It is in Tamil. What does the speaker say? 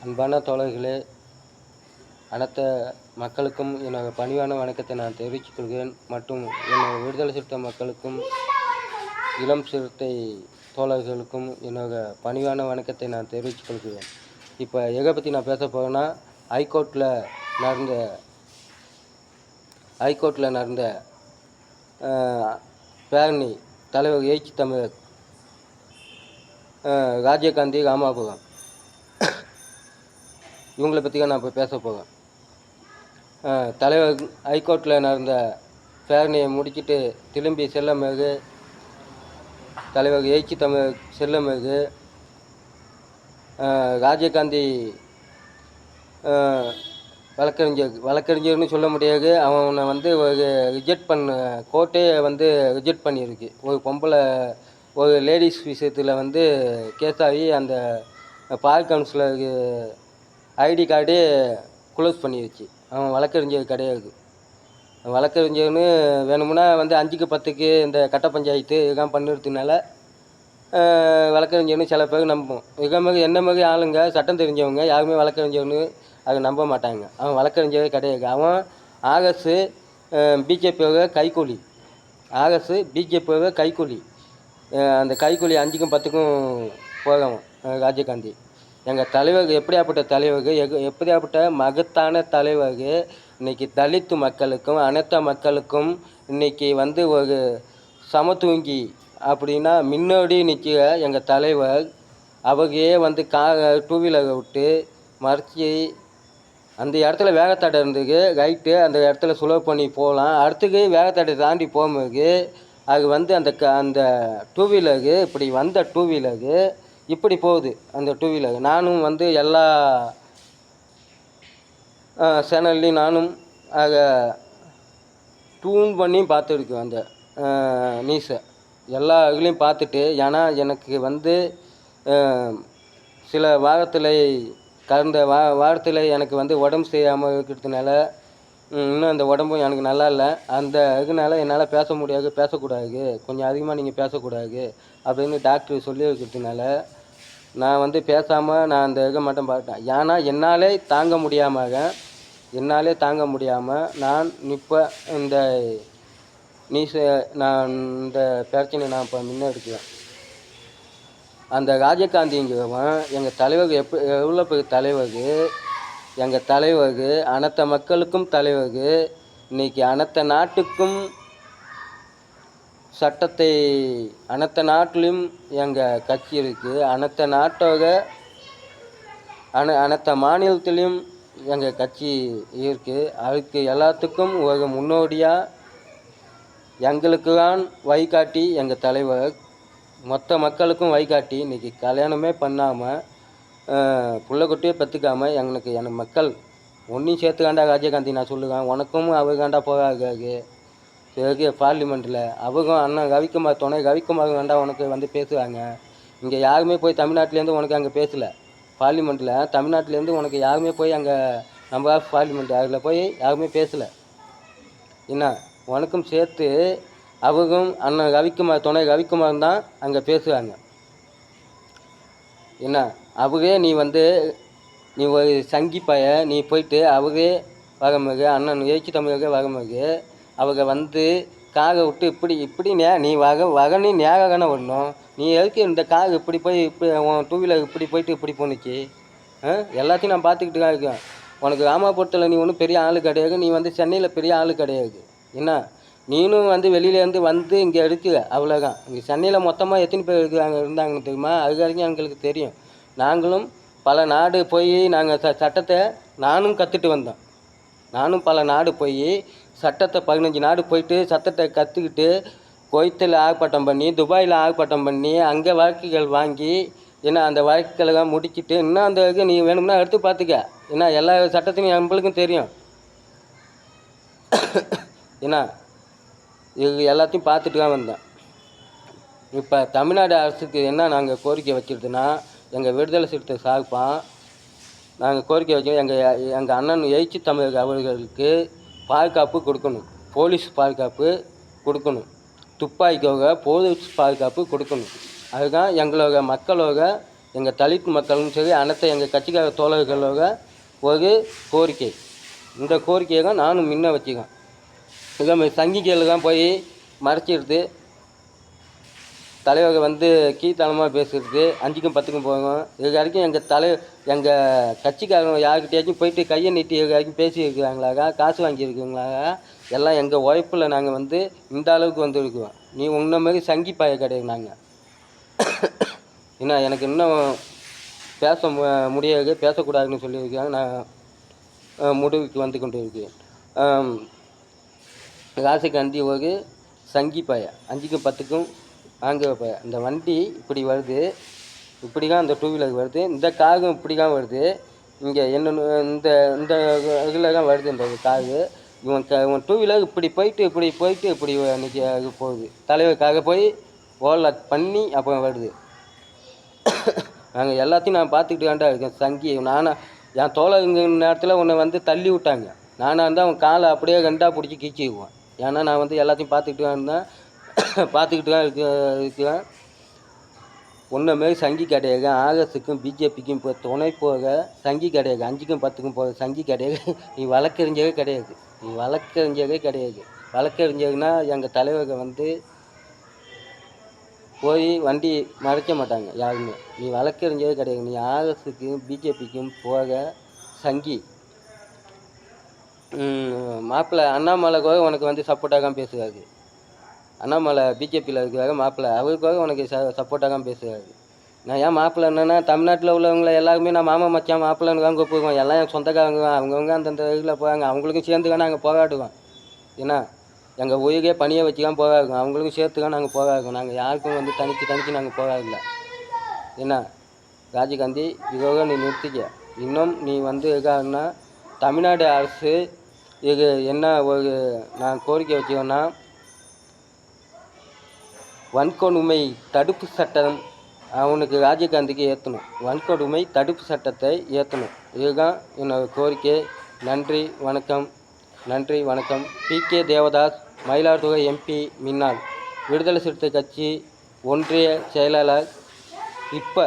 அன்பான தோழர்களே, அனைத்து மக்களுக்கும் என்னோட பணிவான வணக்கத்தை நான் தெரிவித்துக் கொள்கிறேன். மற்றும் என்னோட விடுதலை சிறுத்தை மக்களுக்கும் இளம் சிறுத்தை தோழர்களுக்கும் என்னோட பணிவான வணக்கத்தை நான் தெரிவித்துக் கொள்கிறேன். இப்போ எதை பற்றி நான் பேச போகிறேன்னா, ஹைகோர்ட்டில் நடந்த பேரணி தலைவர் எழுச்சி தமிழர் ராஜீவ்காந்தி ராமாபுரம் இவங்களை பற்றி தான் நான் இப்போ பேச போகிறேன். தலைவர் ஹைகோர்ட்டில் நடந்த பேரணியை முடிச்சுட்டு திரும்பி செல்லமிகு தலைவர் எழுச்சி தமிழர் செல்லமிகு ராஜீவ்காந்தி வழக்கறிஞர்னு சொல்ல முடியாது. அவனை வந்து ஒரு கோர்ட்டே வந்து ரிஜெக்ட் பண்ணியிருக்கு. ஒரு லேடிஸ் விஷயத்தில் வந்து கேஸாகி அந்த பார்க் கவுன்சிலருக்கு ஐடி கார்டே க்ளோஸ் பண்ணிடுச்சு. அவன் வழக்கறிஞர் கிடையாது. வழக்கறிஞர்னு வேணுமுன்னா வந்து 5க்கு 10க்கு இந்த கட்ட பஞ்சாயத்து இதெல்லாம் பண்ணுறதுனால வழக்கறிஞர்னு சில பேர் நம்பும். இதே மாதிரி என்ன மாதிரி ஆளுங்க சட்டம் தெரிஞ்சவங்க யாருமே வழக்கறிஞர்னு அதை நம்ப மாட்டாங்க. அவன் வழக்கறிஞரே கிடையாது. அவன் பிஜேபியோட கைக்கூலி. அந்த கைக்கூலி 5க்கும் 10க்கும் போகிறவன் ராஜீவ்காந்தி. எங்கள் தலைவர் எப்படியாப்பட்ட தலைவர், எப்படியாப்பட்ட மகத்தான தலைவர். இன்றைக்கி தலித்து மக்களுக்கும் அனைத்து மக்களுக்கும் இன்றைக்கி வந்து ஒரு சமத்துவங்கி அப்படின்னா முன்னாடி நிற்கிற எங்கள் தலைவர். அவரையே வந்து டூ வீலரை விட்டு மறைச்சி அந்த இடத்துல வேகத்தடை இருந்தது ரைட்டு, அந்த இடத்துல சுலோ பண்ணி போகலாம். அடுத்தது வேகத்தடை தாண்டி போகும்போது அது வந்து அந்த டூ வீலரு இப்படி போகுது. அந்த டூ வீலர் நானும் வந்து எல்லா சேனல்லையும் நானும் அதை டூன் பண்ணி பார்த்துருக்கேன். அந்த நியூஸை எல்லா இதுலேயும் பார்த்துட்டு, ஏன்னா எனக்கு வந்து சில கடந்த வாரத்தில் எனக்கு வந்து உடம்பு சரியாமல் இருக்கிறதுனால இன்னும் அந்த உடம்பும் எனக்கு நல்லா இல்லை. அந்த இதனால என்னால் பேசக்கூடாது, கொஞ்சம் அதிகமாக நீங்கள் பேசக்கூடாது அப்படின்னு டாக்டர் சொல்லி இருக்கிறதுனால நான் வந்து பேசாமல் நான் அந்த இதை மட்டும் பார்த்தேன். ஏன்னா என்னாலே தாங்க முடியாமல் நான் இப்போ இந்த இந்த பிரச்சனை நான் இப்போ முன்னெடுக்கிறேன். அந்த ராஜீவ்காந்திங்கிறவன் எங்கள் தலைவர் எவ்வளோ பெரிய தலைவர். எங்கள் தலைவர் அனைத்து மக்களுக்கும் தலைவர். இன்றைக்கி அனைத்து நாட்டுக்கும் சட்டத்தை அனைத்து நாட்டிலும் எங்கள் கட்சி இருக்குது. அனைத்து மாநிலத்திலையும் எங்கள் கட்சி இருக்குது. அதுக்கு எல்லாத்துக்கும் ஒரு முன்னோடியாக எங்களுக்கு தான் வழிகாட்டி எங்கள் தலைவர். மொத்த மக்களுக்கும் வழிகாட்டி இன்றைக்கி கல்யாணமே பண்ணாமல் புள்ளக்குட்டியே பெற்றுக்காமல் என் மக்கள் ஒன்றையும் சேர்த்துக்காண்டா ராஜீவ்காந்தி நான் சொல்லுவேன். உனக்கும் அவருக்காண்டா போகாது சரி பார்லிமெண்ட்டில் அவரும் அண்ணன் ரவிக்குமார் வேண்டா உனக்கு வந்து பேசுவாங்க. இங்கே யாருமே போய் தமிழ்நாட்டிலேருந்து உனக்கு அங்கே பேசலை. பார்லிமெண்ட்டில் தமிழ்நாட்டிலேருந்து உனக்கு யாருமே போய் அங்கே நம்ம பார்லிமெண்ட் அதில் போய் யாருமே பேசலை. என்ன உனக்கும் சேர்த்து அவரும் அண்ணன் ரவிக்குமார் தான் அங்கே பேசுவாங்க. என்ன அவரே நீ ஒரு சங்கி நீ போயிட்டு அவரே வரமிகு அண்ணன் எழுச்சி தமிழக வரமிகு அவங்க வந்து காரை விட்டு இப்படி நீ வகனி நேராகன வரணும். நீ எதுக்கு இந்த கார் இப்படி உன் டூ வீலர் இப்படி போயிட்டு இப்படி போணுச்சு? எல்லாத்தையும் நான் பார்த்துக்கிட்டு தான் இருக்கேன். உனக்கு ராமாபுரத்தில் நீ ஒன்றும் பெரிய ஆள் கிடையாது. நீ வந்து சென்னையில் பெரிய ஆள் கிடையாது. என்ன நீனும் வந்து வெளியிலேருந்து வந்து இங்கே எடுக்கிற அவ்வளோதான். இங்கே சென்னையில் மொத்தமாக எத்தனை பேர் இருந்தாங்கன்னு தெரியுமா? அது வரைக்கும் எங்களுக்கு தெரியும். நாங்களும் பல நாடு போய் நாங்கள் சட்டத்தை நானும் கற்றுட்டு வந்தோம். நானும் பல நாடு போய் சட்டத்தை 15 நாடு போயிட்டு சட்டத்தை கற்றுக்கிட்டு குவைத்தில் ஆர்ப்பாட்டம் பண்ணி துபாயில் ஆர்ப்பாட்டம் பண்ணி அங்கே வழக்குகள் வாங்கி அந்த வழக்குகளெல்லாம் முடிச்சுட்டு இன்னும் அந்த நீ வேணும்னா எடுத்து பார்த்துக்க. எல்லா சட்டத்தையும் நம்மளுக்கும் தெரியும். இது எல்லாத்தையும் பார்த்துட்டு தான் வந்தேன். இப்போ தமிழ்நாடு அரசுக்கு என்ன நாங்கள் கோரிக்கை வைக்கிறதுனா, எங்கள் விடுதலை சிறுத்தை சார்பாக நாங்கள் கோரிக்கை வைக்கிறோம். எங்கள் அண்ணன் எழுச்சி தமிழர் அவர்களுக்கு பாதுகாப்பு கொடுக்கணும். போலீஸ் பாதுகாப்பு கொடுக்கணும். துப்பாக்கியோட போலீஸ் பாதுகாப்பு கொடுக்கணும். அதுதான் எங்களோட மக்களோட எங்கள் தலித் மக்களும் சரி அனைத்து எங்கள் கட்சிக்கார தோழர்களோட ஒரு கோரிக்கை. இந்த கோரிக்கையை தான் நானும் முன்ன வச்சுக்கேன். இதே சங்கிகள் தான் போய் மறைச்சிடுது, தலைவர் வந்து கீழ்த்தனமாக பேசுகிறது, 5க்கும் 10க்கும் போகும். இது வரைக்கும் எங்கள் கட்சிக்காரங்க யாருக்கிட்டையாச்சும் போயிட்டு கையை நீட்டி இது வரைக்கும் பேசியிருக்கிறாங்களாக்கா, காசு வாங்கியிருக்குங்களாக்கா? எல்லாம் எங்கள் உழைப்பில் நாங்கள் வந்து இந்த அளவுக்கு வந்துருக்குவோம். நீ உன்ன மாதிரி சங்கி பாய கிடையாது. நாங்கள் இன்னும் எனக்கு இன்னும் பேச முடியாது, பேசக்கூடாதுன்னு சொல்லியிருக்காங்க. நான் முடிவுக்கு வந்து கொண்டு இருக்கேன். ராஜீவ் காந்தி ஒரு சங்கி பாய, 5க்கும் 10க்கும் வாங்க பாய. இந்த வண்டி இப்படி வருது, இப்படி தான் இந்த 2 வீலர் வருது, இந்த காரும் இப்படி தான் வருது. இங்கே என்ன இந்த இந்த இதில் தான் வருது இந்த காரு. இவன் 2 வீலர் இப்படி போயிட்டு இப்படி இன்றைக்கி போகுது. தலைவருக்காக போய் ஓவர்லாக் பண்ணி அப்புறம் வருது. நாங்கள் எல்லாத்தையும் நான் பார்த்துக்கிட்டு தான்டா இருக்கேன். சங்கி என் தோழருங்க நேரத்தில் உன்னை வந்து தள்ளி விட்டாங்க. நானாக இருந்தால் அவன் காலை அப்படியே 2ஆக பிடிச்சி கீச்சிக்குவேன். ஏன்னா நான் வந்து எல்லாத்தையும் பார்த்துக்கிட்டு தான் இருந்தேன், பார்த்துக்கிட்டு தான் இருக்கிறேன். உன்ன மாரி சங்கி கிடையாது. ஆர்எஸ்ஸுக்கும் பிஜேபிக்கும் இப்போ துணை போக சங்கி கிடையாது. 5க்கும் 10க்கும் போக சங்கி கிடையாது. நீ வழக்கறிஞரே கிடையாது. வழக்கறிஞர்னா எங்கள் தலைவர்கள் வந்து போய் வண்டி மறைக்க மாட்டாங்க யாருமே. நீ வழக்கறிஞரே கிடையாது. நீ ஆர்எஸ்ஸுக்கும் பிஜேபிக்கும் போக சங்கி. மாப்பிள்ளை அண்ணாமலை கூட உனக்கு வந்து சப்போர்ட்டாக தான் பேசுகிறாரு. அண்ணாமலை பிஜேபியில் இருக்கிறாரு மாப்பிள்ளை, அவருக்காக உனக்கு சப்போர்ட்டாக தான் பேசுகிறாரு. நான் ஏன் மாப்பிள்ளை என்னென்னா, தமிழ்நாட்டில் உள்ளவங்களை எல்லாருமே நான் மாமா மச்சான் மாப்பிள்ளைன்னு தான் கூப்பிடுவோம். எல்லாம் என் சொந்தக்காரங்க தான். அவங்கவுங்க அந்தந்த இதில் போகிறாங்க. அவங்களுக்கும் சேர்ந்து தான் நாங்கள் போராடுவோம். ஏன்னா எங்கள் உயிரே பணியை வச்சு தான் போராடுவோம். அவங்களுக்கும் சேர்த்து தான் நாங்கள் போராடுவோம். நாங்கள் யாருக்கும் வந்து தனித்து நாங்கள் போராடல. ஏன்னா ராஜீவ்காந்தி, இதோட நீ நிறுத்திக்க. இன்னும் நீ வந்து இருக்காருன்னா தமிழ்நாடு அரசு இது என்ன ஒரு நான் கோரிக்கை வச்சுக்கோன்னா, வன்கொடுமை தடுப்பு சட்டம் அவனுக்கு ராஜீவ்காந்திக்கு ஏற்றணும். வன்கொடுமை தடுப்பு சட்டத்தை ஏற்றணும். இதுதான் என்னோடய கோரிக்கை. நன்றி வணக்கம். PK தேவதாஸ், மயிலாடுதுறை MP, முன்னாள் விடுதலை சிறுத்தை கட்சி ஒன்றிய செயலாளர். இப்போ